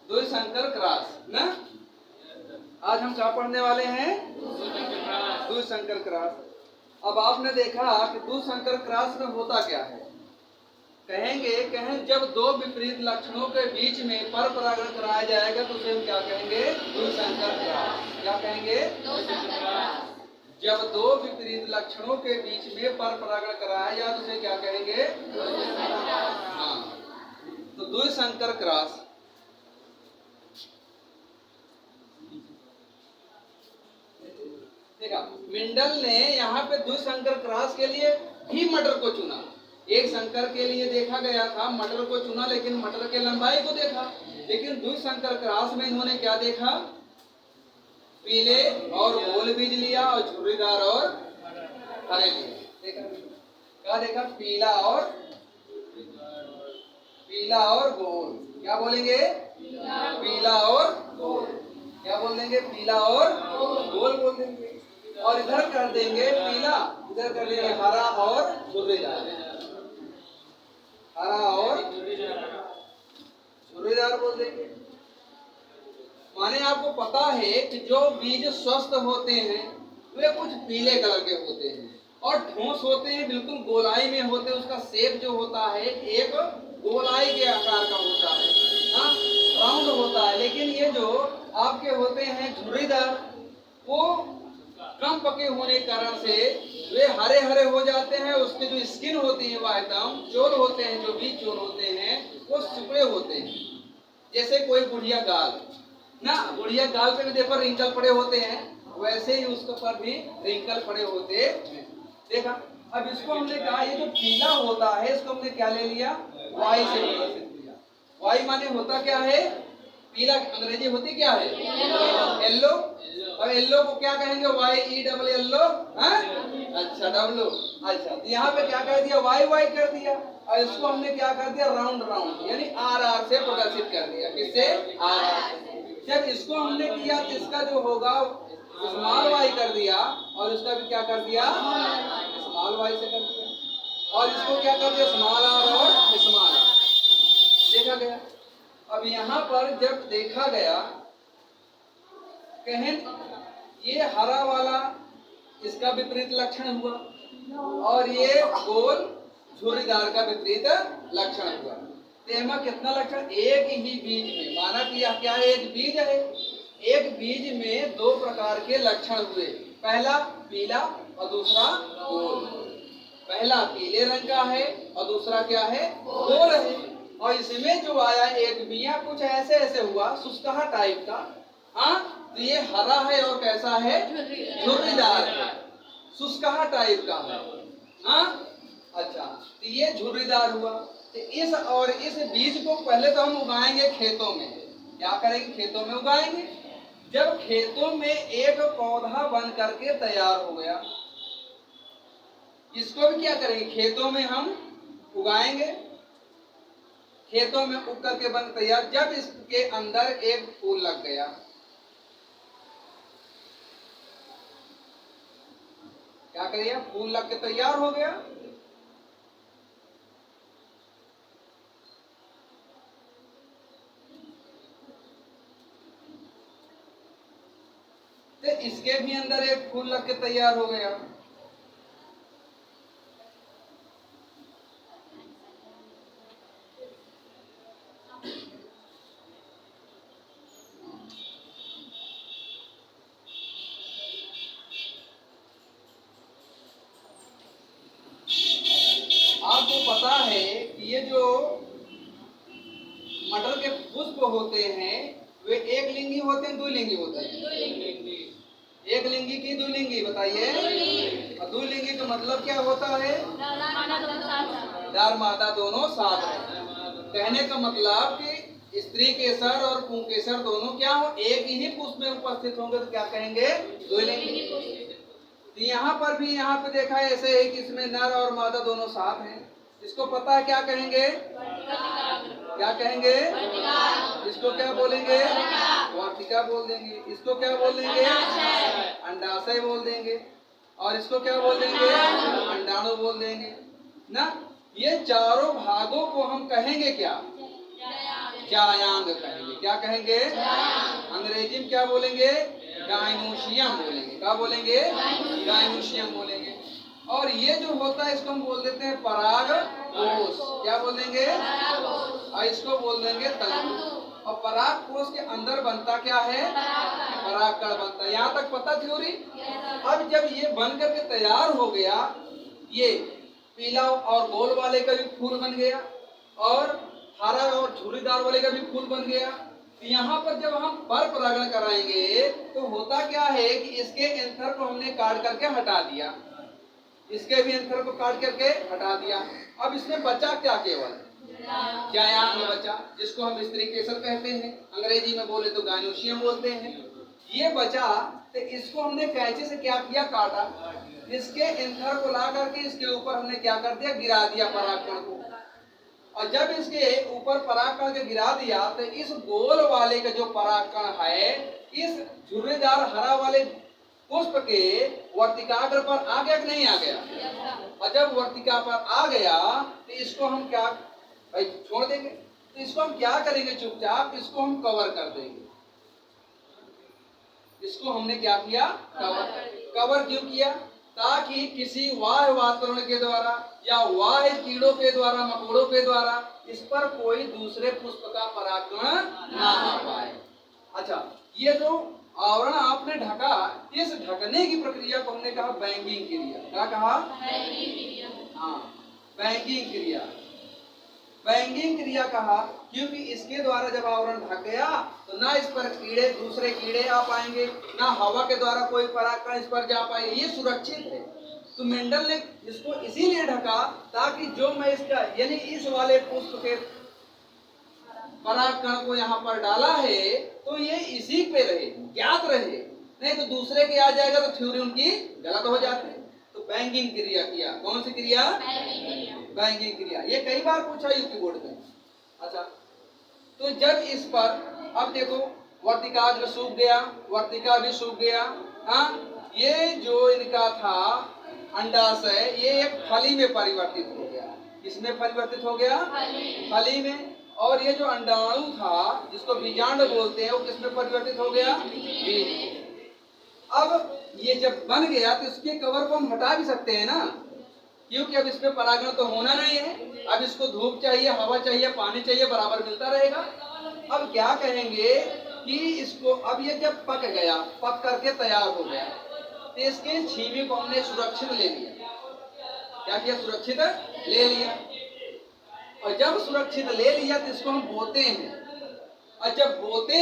द्विसंकर cross ना। आज हम क्या पढ़ने वाले हैं? द्विसंकर क्रॉस। अब आपने देखा कि द्विसंकर क्रॉस में होता क्या है। कहें जब दो विपरीत लक्षणों के बीच में पर परागण कराया जाएगा तो उसे हम क्या कहेंगे? द्विसंकर क्रॉस। क्या कहेंगे? जब दो विपरीत लक्षणों के बीच में पर परागण कराया जाए तो उसे क्या कहेंगे? हाँ, तो द्विसंकर क्रॉस। देखा, मिंडल ने यहाँ पे द्विसंकर क्रॉस के लिए भी मटर को चुना। एक संकर के लिए देखा गया था, मटर को चुना, लेकिन मटर के लंबाई को देखा। लेकिन द्विसंकर क्रॉस में इन्होंने क्या देखा? पीले और गोल बीज लिया और झुर्रीदार और हरे लिए। देखा क्या देखा? पीला और गोल। क्या बोलेंगे? पीला और गोल। क्या बोल देंगे? पीला और गोल बोल देंगे। और इधर कर देंगे पीला, इधर कर देंगे हरा और झुर्रीदार। हरा और झुर्रीदार बोल देंगे। माने आपको पता है कि जो बीज स्वस्थ होते हैं वे कुछ पीले कलर के होते हैं और ठोस होते हैं, बिल्कुल गोलाई में होते हैं। उसका शेप जो होता है एक गोलाई के आकार का होता है, हाँ, राउंड होता है। लेकिन ये जो आपके होते हैं झुर्रीदार, वो कम पके होने के कारण से वे हरे हरे हो जाते हैं। उसके जो स्किन होती है वह एकदम चोल होते हैं, जो बीज चोल होते हैं वो सिकुड़े होते हैं। जैसे कोई बुढ़िया गाल ना, बुढ़िया गाल पे भी देखो रिंकल पड़े होते हैं, वैसे ही उसके पर भी रिंकल पड़े होते हैं। देखा, अब इसको हमने कहा ये जो पीला होता है इसको हमने क्या ले लिया? वाई से प्रदर्शित किया। वाई माने होता क्या है? पीला। अंग्रेजी होती क्या है? येलो। और येलो को क्या कहेंगे? Y E double L O. अच्छा, डब्लू। अच्छा, यहाँ पे क्या कर दिया? वाई वाई कर दिया। और इसको हमने क्या कर दिया? राउंड राउंड, यानी आर आर से प्रदर्शित कर दिया। किससे? R R. जब इसको हमने किया तो इसका जो होगा स्मॉल वाई कर दिया, और इसका भी क्या कर दिया? स्मॉल वाई से कर दिया। और इसको क्या कर दिया? स्मॉल आर और स्मॉल आर। देखा गया। अब यहाँ पर जब देखा गया, कहें ये हरा वाला इसका विपरीत लक्षण हुआ और ये गोल झुर्रीदार का विपरीत लक्षण हुआ। तो कितना लक्षण? एक ही बीज में, माना कि यह क्या है? एक बीज है। एक बीज में दो प्रकार के लक्षण हुए, पहला पीला और दूसरा गोल। पहला पीले रंग का है और दूसरा क्या है? गोल है। और इसमें जो आया एक बिया कुछ ऐसे ऐसे हुआ, सुस्कहा टाइप का। हाँ, तो ये हरा है और कैसा है? झुर्रीदार है, सुस्कहा टाइप का है। हाँ, अच्छा, तो ये झुर्रीदार हुआ। तो इस बीज को पहले तो हम उगाएंगे खेतों में। क्या करेंगे? खेतों में उगाएंगे। जब खेतों में एक पौधा बन करके तैयार हो गया, इसको भी क्या करेंगे? खेतों में हम उगाएंगे। खेतों में उग करके बन तैयार। जब इसके अंदर एक फूल लग गया, क्या करिए? फूल लग के तैयार हो गया। तो इसके भी अंदर एक फूल लग के तैयार हो गया। आपको पता है कि ये जो मटर के पुष्प होते हैं वे एक लिंगी होते हैं, द्विलिंगी होते हैं? एक लिंगी की द्विलिंगी बताइए। और द्विलिंगी का मतलब क्या होता है? नर मादा दोनों साथ हैं। कहने का मतलब कि स्त्री केसर और पुंकेसर दोनों क्या हो? एक ही पुष्प में उपस्थित होंगे तो क्या कहेंगे? द्विलिंगी। यहाँ पर भी यहाँ पे देखा है ऐसे है कि इसमें नर और मादा दोनों साथ हैं। इसको पता है क्या कहेंगे? क्या कहेंगे? इसको क्या बोलेंगे? वाटिका बोल देंगे। इसको क्या बोल देंगे? अंडाशय बोल देंगे। और इसको क्या बोल देंगे? अंडाणु बोल देंगे ना। ये चारों भागों को हम कहेंगे क्या? जायांग कहेंगे। क्या कहेंगे? अंग्रेजी में क्या बोलेंगे? गाइनोशियम बोलेंगे। क्या बोलेंगे? गाइनोशियम बोलेंगे। और ये जो होता है इसको हम बोल देते हैं पराग कोष। क्या बोल देंगे? और इसको बोल देंगे तंतु। और पराग कोष के अंदर बनता क्या है? परागकण बनता है। यहाँ तक पता थ्योरी? अब जब ये बन करके तैयार हो गया, ये पीला और गोल वाले का भी फूल बन गया और हरा और झुर्रीदार वाले का भी फूल बन गया। तो यहाँ पर जब हम पर परागण कराएंगे तो होता क्या है कि इसके एंथर को हमने काट करके हटा दिया, इसके भी एंथर को काट करके हटा दिया। अब इसमें बचा क्या? केवल जायांग बचा, जिसको हम स्त्री केसर कहते हैं, अंग्रेजी में बोले तो गाइनोशियम बोलते हैं। ये बचा तो इसको हमने कैंची से क्या किया? काटा। इसके एंथर को ला करके इसके ऊपर हमने क्या कर दिया? गिरा दिया परागकण को। और जब इसके ऊपर परागकण के गिरा दिया तो इस गोल वाले का जो परागकण है इस झुर्रीदार हरा वाले पुष्प के वर्तिकाग्र पर आ गया कि नहीं आ गया? और जब वर्तिका पर आ गया तो इसको हम क्या छोड़ देंगे? तो इसको हम क्या करेंगे? चुपचाप इसको हम कवर कर देंगे। इसको हमने क्या किया? कवर। कवर क्यों किया? ताकि किसी बाह्य वातावरण के द्वारा या बाह्य कीड़ों के द्वारा, मकोड़ों के द्वारा इस पर कोई दूसरे पुष्प का परागण ना आ पाए। अच्छा, ये जो आवरण आपने ढका, इस ढकने की प्रक्रिया को हमने कहा बैंगिंग क्रिया। क्या कहा? हाँ, बैंगिंग क्रिया। बैंगिंग क्रिया कहा क्योंकि इसके द्वारा जब आवरण ढक गया तो ना इस पर कीड़े, दूसरे कीड़े आ पाएंगे, ना हवा के द्वारा कोई परागकण इस पर जा पाएंगे, ये सुरक्षित है। तो मेंडल ने इसको इसीलिए ढका ताकि जो मैं इसका यानी इस वाले पुष्प के परागकण को यहाँ पर डाला है तो ये इसी पे रहे, ज्ञात रहे, नहीं तो दूसरे के आ जाएगा तो थ्योरी उनकी गलत हो जाती है। तो बैंगिंग क्रिया किया। कौन सी क्रिया? बैंगिंग क्रिया। ये कई बार पूछा यूपी बोर्ड में। अच्छा, तो जब इस पर अब देखो वर्तिकाग्र सूख गया, वर्तिका भी सूख गया। हाँ, ये जो इनका था अंडाशय ये एक फली में परिवर्तित हो गया। किसमें परिवर्तित हो गया? फली में। और ये जो अंडाणु था जिसको बीजांड बोलते हैं वो किसमें परिवर्तित हो गया? बीज। अब ये जब बन गया तो इसके कवर को हम हटा भी सकते हैं ना, क्योंकि अब इसमें परागण तो होना नहीं है। अब इसको धूप चाहिए, हवा चाहिए, पानी चाहिए, बराबर मिलता रहेगा। अब क्या कहेंगे कि इसको अब ये जब पक गया, पक करके तैयार हो गया तो इसके छीमी को हमने सुरक्षित ले लिया। क्या किया? सुरक्षित ले लिया। और जब सुरक्षित ले लिया तो इसको हम बोते हैं। और जब बोते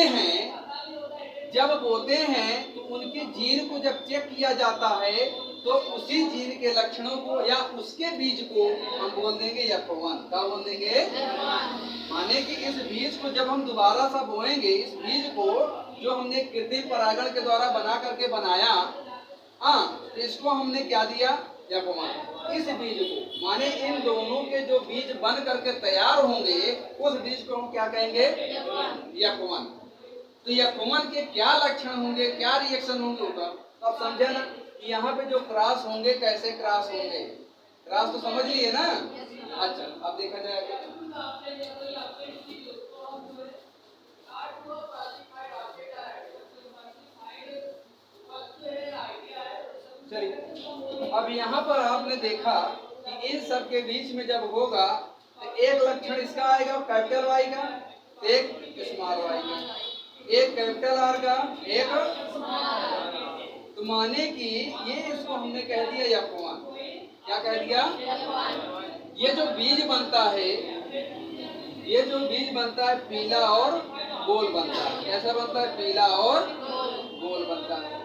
हैं तो उनके जीन को जब चेक किया जाता है तो उसी जीन के लक्षणों को या उसके बीज को हम बोल देंगे F1। क्या बोल देंगे? माने कि इस बीज को जब हम दोबारा सा बोएंगे, इस बीज को जो हमने कृत्रिम परागण के द्वारा बना करके बनाया, हाँ, तो इसको हमने क्या दिया? F1। इस बीज को माने इन दोनों के जो बीज बन करके तैयार होंगे उस बीज को हम क्या कहेंगे? F1। तो F1 के क्या लक्षण होंगे, क्या रिएक्शन होंगे होगा? तो आप समझे ना कि यहाँ पे जो क्रॉस होंगे कैसे क्रॉस होंगे? क्रॉस तो समझ लिए ना? अच्छा, अब देखा जाएगा। चलिए, अब यहाँ पर आपने देखा कि इन सब के बीच में जब होगा तो एक लक्षण इसका आएगा कैपिटल वाई का, एक स्मॉल वाई का, एक कैपिटल आर का, एक तो माने कि ये इसको हमने कह दिया F1। क्या कह दिया? ये जो बीज बनता है, ये जो बीज बनता है पीला और गोल बनता है। कैसा बनता है? पीला और गोल बनता है।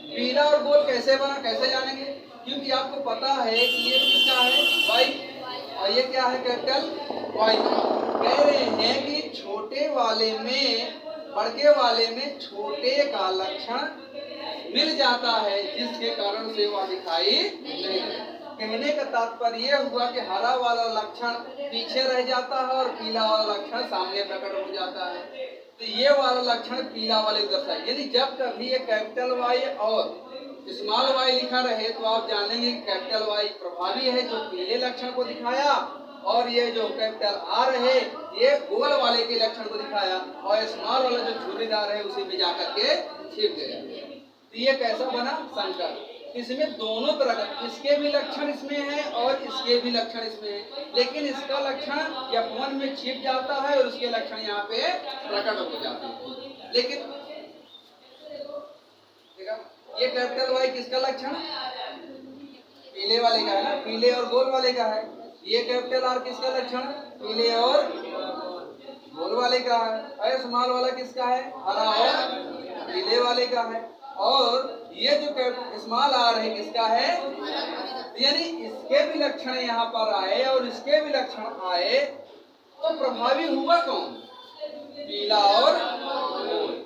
पीला और गोल कैसे बना, कैसे जानेंगे? क्योंकि आपको पता है कि ये किसका है? वाई, और ये क्या है? Capital Y. कह रहे हैं कि छोटे वाले में, बड़के वाले में छोटे का लक्षण मिल जाता है जिसके कारण से वह दिखाई नहीं देता। कहने का तात्पर्य यह हुआ कि हरा वाला लक्षण पीछे रह जाता है और पीला वाला लक्षण सामने प्रकट हो जाता है। तो ये वाला लक्षण पीला वाले दर्शाए। यानी जब कभी ये कैपिटल वाई और स्मॉल वाई लिखा रहे तो आप जानेंगे कैपिटल वाई प्रभावी है जो पीले लक्षण को दिखाया और ये जो कैपिटल आर है ये गोल वाले के लक्षण को दिखाया और स्मॉल वाला जो झुर्रीदार है उसी में जाकर के छिप गया। तो ये कैसा बना? संकर। इसमें दोनों तरह का, इसके भी लक्षण इसमें है और इसके भी लक्षण इसमें है, लेकिन इसका लक्षण F1 में छिप जाता है और उसके लक्षण यहाँ पे प्रकट हो जाते हैं। लेकिन देखा ये कैपिटल वाई किसका लक्षण? पीले वाले का है ना, पीले और गोल वाले का है। ये कैपिटल आर किसका लक्षण? पीले और गोल वाले का है। और स्मॉल वाला किसका है? हरा और पीले वाले का है। और ये जो स्मॉल आर है किसका है? यानी इसके भी लक्षण यहाँ पर आए और इसके भी लक्षण आए तो प्रभावी हुआ कौन? पीला और गोल।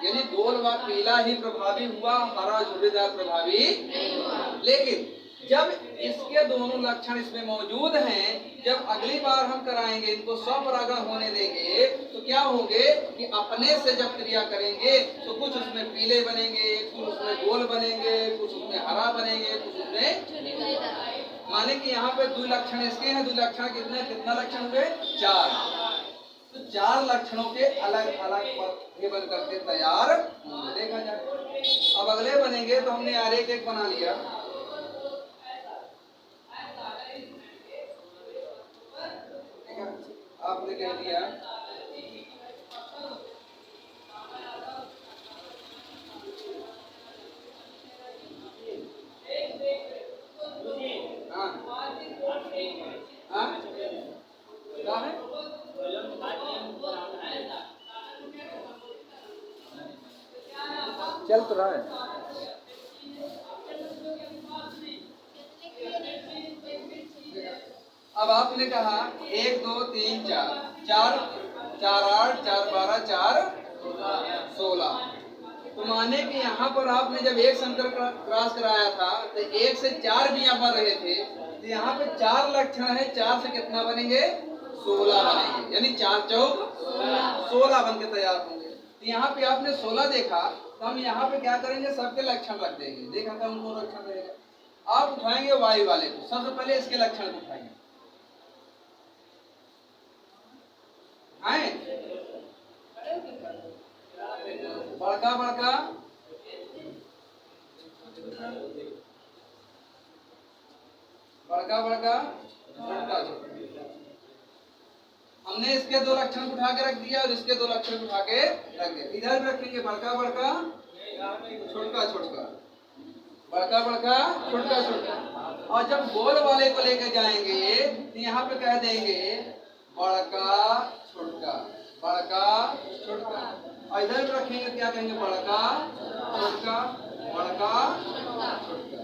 यानी गोल व पीला ही प्रभावी हुआ, हरा झुर्रीदार प्रभावी। लेकिन जब इसके दोनों लक्षण इसमें मौजूद हैं, जब अगली बार हम कराएंगे इनको स्वपरागण होने देंगे तो क्या होंगे कि अपने से जब क्रिया करेंगे तो कुछ उसमें पीले बनेंगे, कुछ उसमें गोल बनेंगे, कुछ उसमें हरा बनेंगे, कुछ उसमें, माने कि यहाँ पे दो लक्षण इसके हैं। दो लक्षण कितने? कितना लक्षण हुए? 4। तो 4 लक्षणों के अलग अलग पद बन करके तैयार देखा जाए। अब अगले बनेंगे तो हमने यार एक बना लिया। आपने कह दिया क्या है? चल तो रहा है। अब आपने कहा 1 2 3 4 4 4 8 4 12 4 16। तो माने कि यहाँ पर आपने जब एक संकर क्रॉस कराया था तो 1 से 4 भी यहाँ पर रहे थे, तो यहाँ पे 4 लक्षण है। 4 से कितना बनेंगे? 16 बनेंगे। यानी 4 चौक 16 बन के तैयार होंगे। तो यहाँ पे आपने 16 देखा तो हम यहाँ पे क्या करेंगे? सबके लक्षण रख देंगे। देखा था उनको लक्षण रहेगा। आप उठाएंगे वायु वाले को, सबसे पहले इसके लक्षण को उठाएंगे। बड़का बड़का बड़का बड़का छोटा छोटा। हमने इसके 2 लक्षण उठा के रख दिया और इसके 2 लक्षण उठा के रख दिया। इधर भी रखेंगे बड़का बड़का छोटा छोटा, बड़का बड़का छोटा छोटा। और जब गोल वाले को लेकर जाएंगे तो यहाँ पे कह देंगे बड़का छोटा, बड़का छोटा। और इधर भी रखेंगे क्या कहेंगे? बड़का छोटा, बड़का छोटा।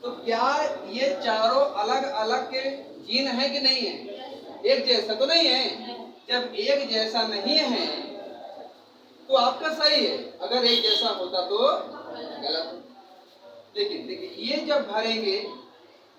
तो क्या ये चारों अलग अलग के जीन है कि नहीं है? एक जैसा तो नहीं है। जब एक जैसा नहीं है तो आपका सही है, अगर एक जैसा होता तो गलत। लेकिन देखिए ये जब भरेंगे,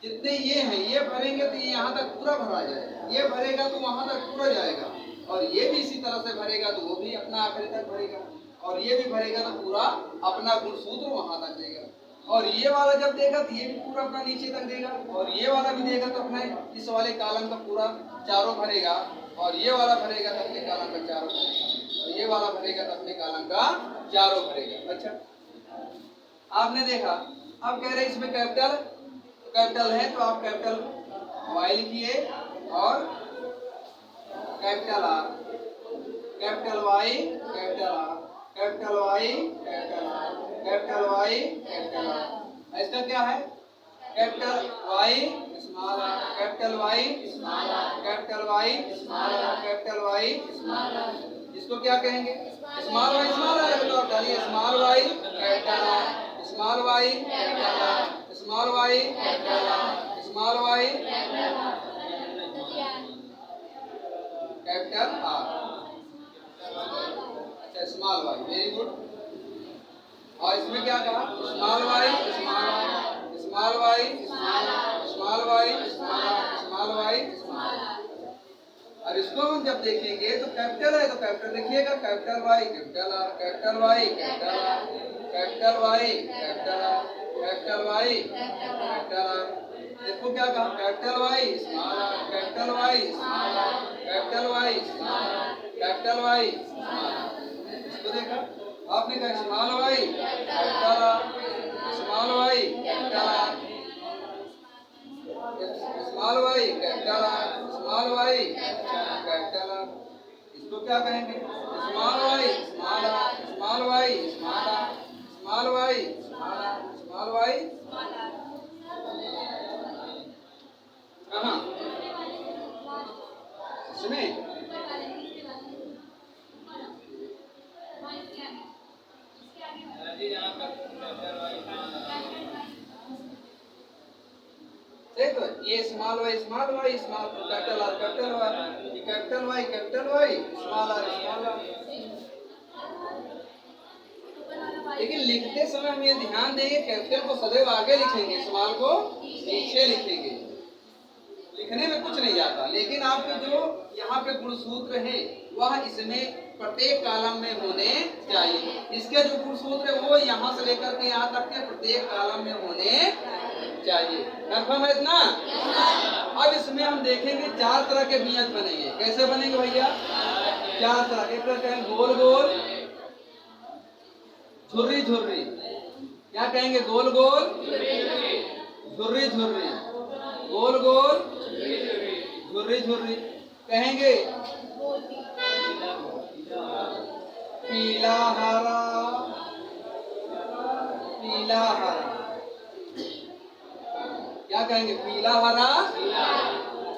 जितने ये हैं ये भरेंगे तो ये यहाँ तक पूरा भरा जाएगा, ये भरेगा तो वहां तक पूरा जाएगा, और ये भी इसी तरह से भरेगा तो वो भी अपना आखिरी तक भरेगा, और ये भी भरेगा तो पूरा अपना गुणसूत्र वहां तक देगा। और ये वाला जब देगा तो ये भी पूरा अपना नीचे तक देगा, और ये वाला भी देगा तो अपने इस वाले कॉलम का पूरा चारों भरेगा, और ये वाला भरेगा तो अपने कॉलम का चारों भरेगा, और ये वाला भरेगा तो अपने कॉलम का चारों भरेगा। अच्छा आपने देखा। अब कह रहे इसमें कैपिटल है तो आप कैपिटल वाई लिखिए और capital R, capital Y capital R, capital Y capital R, capital Y capital R. इसका क्या है? Capital Y small R, capital Y small R, capital Y small R, capital Y small R. इसको क्या कहेंगे? Small Y small R. तो आप डालिए small Y capital R, small Y capital R, small Y capital R, small Y capital R. अच्छा small Y, very good. और इसमें क्या कहा? Small Y small R, small Y small Y small Y. और इसको हम जब देखेंगे तो कैपिटल है तो कैपिटल लिखिएगा, capital Y capital R, capital Y capital R, capital Y capital R, capital Y capital R. देखो क्या कहा, capital Y small R, capital Y small R, capital Y small R, capital Y small R. इसको देखा आपने, कहा small Y capital R, small Y capital R, small Y capital R, small Y capital R. इसको क्या कहेंगे, small Y small R, small Y small R, small Y small R, small Y कहाँ इसमें, देखो ये small Y small Y small, capital R capital Y, capital Y small R small R. लेकिन लिखते समय हम ये ध्यान देंगे, कैपिटल को सदैव आगे लिखेंगे, स्मॉल को पीछे लिखेंगे। लिखने में कुछ नहीं जाता, लेकिन आपके जो यहाँ पे गुणसूत्र है वह इसमें प्रत्येक कॉलम में होने चाहिए। इसके जो गुणसूत्र है वो यहाँ से लेकर के यहाँ तक के प्रत्येक कॉलम में होने चाहिए। कंफर्म है इतना? अब इसमें हम देखेंगे 4 तरह के व्यंजक बनेंगे। कैसे बनेंगे भैया? 4 तरह के। एक कहेंगे गोल गोल, झुर्री झुर्री। क्या कहेंगे? गोल गोल, झुर्री झुर्री, गोल गोल, झुर्री झुर्री। कहेंगे पीला हरा, पीला हरा। क्या कहेंगे? पीला हरा।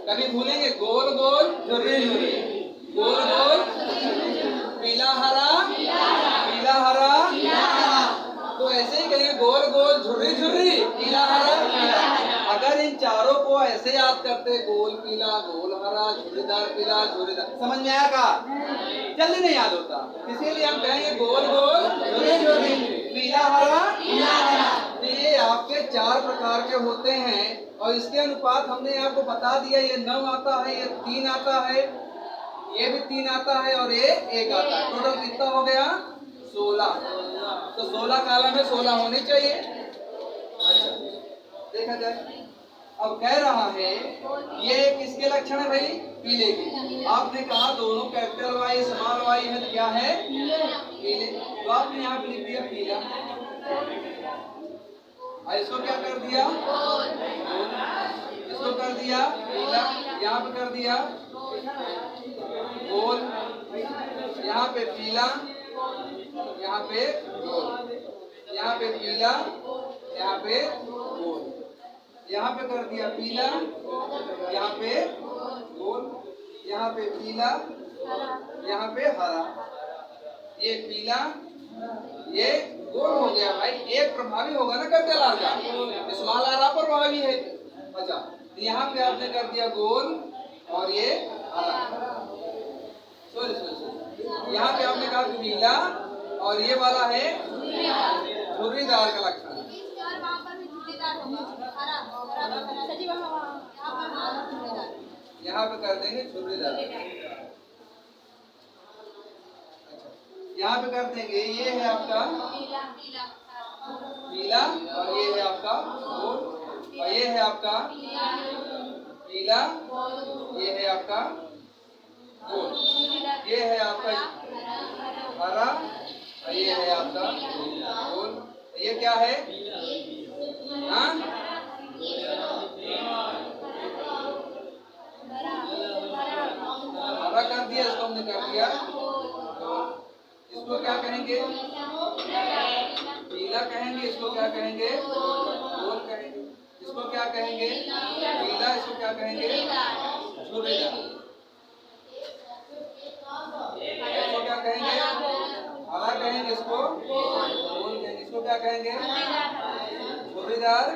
कभी भूलेंगे? गोल गोल, झुर्री झुर्री, गोल गोल, पीला हरा, पीला हरा। तो ऐसे ही कहेंगे गोल गोल, झुर्री झुर्री, पीला हरा, पीला। अगर इन चारों को ऐसे याद करते, गोल पीला, गोल हरा, झुर्रीदार पीला, झुर्रीदार, समझ में आया का? जल्दी नहीं याद होता, इसीलिए हम कहेंगे गोल गोल, झुर्री झुर्री, पीला हरा, पीला हरा। ये आपके 4 प्रकार के होते हैं और इसके अनुपात हमने आपको बता दिया। ये 9 आता है, ये 3 आता है, ये भी 3 आता है और ये 1 आता है। टोटल कितना हो गया? 16। तो 16 कॉलम में 16 होनी चाहिए। अच्छा देखा जाए। अब कह रहा है ये किसके लक्षण है भाई? पीले के। आपने कहा दोनों कैपिटल वाई स्मॉल वाई है तो क्या है? पीले। तो आपने यहाँ पे लिख दिया पीला और इसको क्या कर दिया? इसको कर दिया पीला, यहाँ पे कर दिया गोल, यहाँ पे पीला, यहाँ पे गोल, यहाँ पे पीला, यहाँ पे गोल, यहाँ पे कर दिया पीला, यहाँ पे गोल, यहाँ पे पीला, यहाँ पे हरा। ये पीला, ये गोल हो गया भाई। एक प्रभावी होगा ना कैपिटल आर का, स्मॉल आर प्रभावी है। अच्छा यहाँ पे आपने कर दिया गोल और ये हरा। सॉरी सॉरी सॉरी, यहाँ पे आपने कहा पीला और ये वाला है झुर्रीदार का लक्षण। यहाँ पे कर देंगे झुर्रीदार। यहाँ पे कर देंगे ये है आपका पीला और ये है आपका गोल और ये है आपका पीला, ये है आपका गोल, ये है आपका हरा और ये है आपका गोल। ये क्या है? हाँ हरा कर दिया, इसको हमने कर दिया। इसको क्या कहेंगे? पीला कहेंगे। इसको क्या कहेंगे? गोल कहेंगे। इसको क्या कहेंगे? पीला। इसको क्या कहेंगे? झुर्रीदार। इसको क्या कहेंगे? हरा कहेंगे। इसको गोल कहेंगे। इसको क्या कहेंगे? झुर्रीदार,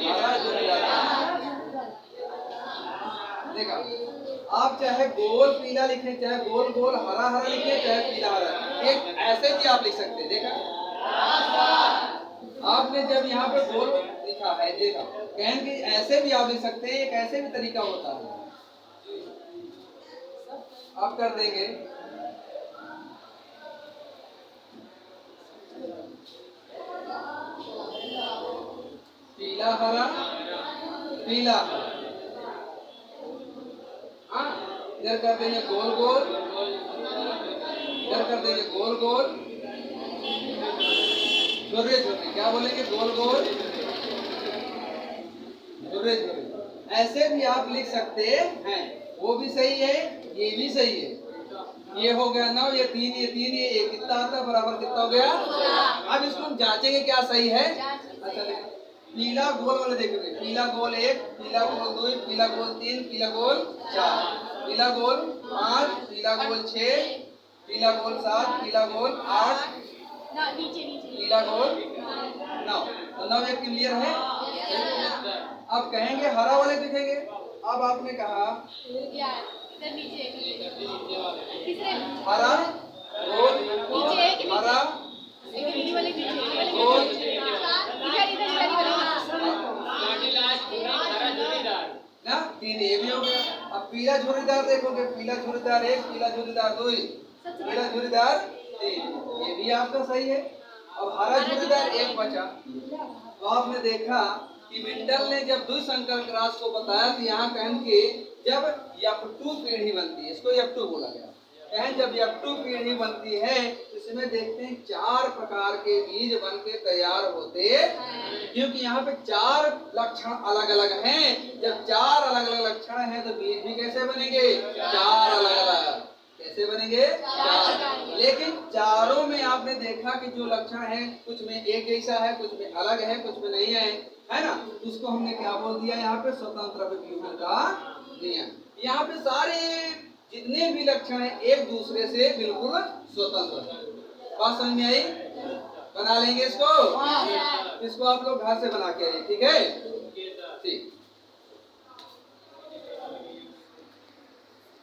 हरा झुर्रीदार। देखा आप चाहे गोल पीला लिखें, चाहे गोल गोल हरा हरा लिखें, चाहे पीला हरा, एक ऐसे भी आप लिख सकते हैं। देखा आपने जब यहाँ पे गोल लिखा है, देखा कहेंगे ऐसे भी आप लिख सकते हैं। एक ऐसे भी तरीका होता है, आप कर देंगे पीला हरा, पीला हरा। हाँ, इधर कर देंगे गोल गोल, इधर कर देंगे गोल गोल, झुर्रे झुर्रे, क्या बोलेंगे, गोल गोल, झुर्रे झुर्रे। ऐसे भी आप लिख सकते हैं, वो भी सही है, ये भी सही है। ये हो गया 9, ये 3, ये 3, ये 1, कितना आता है, बराबर कितना हो गया। अब इसको हम जांचेंगे क्या सही है। अच्छा देखो, पीला गोल वाले देखेंगे, पीला गोल 1, पीला गोल 2, पीला गोल 3, पीला गोल 4, पीला गोल 5, पीला गोल 6, पीला गोल 7, पीला गोल 8, पीला गोल 9। तो 9 एक क्लियर है। अब कहेंगे हरा वाले दिखेंगे। अब आपने कहा हरा गोल, हरा गोल, ना 3 ये भी हो गया। अब पीला झुर्रीदार देखोगे, पीला झुर्रीदार 1, पीला झुर्रीदार 2, पीला झुर्रीदार 3, ये भी आपका सही है। अब हरा झुर्रीदार 1 बचा। तो आपने देखा कि मेंडल ने जब द्विसंकर क्रॉस को बताया तो यहाँ कहें कि जब F2 पीढ़ी बनती है, इसको F2 बोला गया। कहें जब F2 पीढ़ी बनती है, इसमें देखते हैं 4 प्रकार के बीज बन के तैयार होते हैं, क्योंकि यहाँ पे 4 लक्षण अलग अलग हैं। जब 4 अलग अलग लक्षण हैं तो बीज भी कैसे बनेंगे, 4 अलग अलग। कैसे बनेंगे, 4। लेकिन चारों में आपने देखा कि जो लक्षण है, कुछ में एक जैसा है, कुछ में अलग है, कुछ में नहीं है ना। उसको हमने क्या बोल दिया, यहाँ पे स्वतंत्र व्युत्पन्न का नियम। यहाँ पे सारे जितने भी लक्षण हैं एक दूसरे से बिल्कुल स्वतंत्र है। बात समझ में आई। बना लेंगे इसको। इसको आप लोग घर से बना के आइए, ठीक है।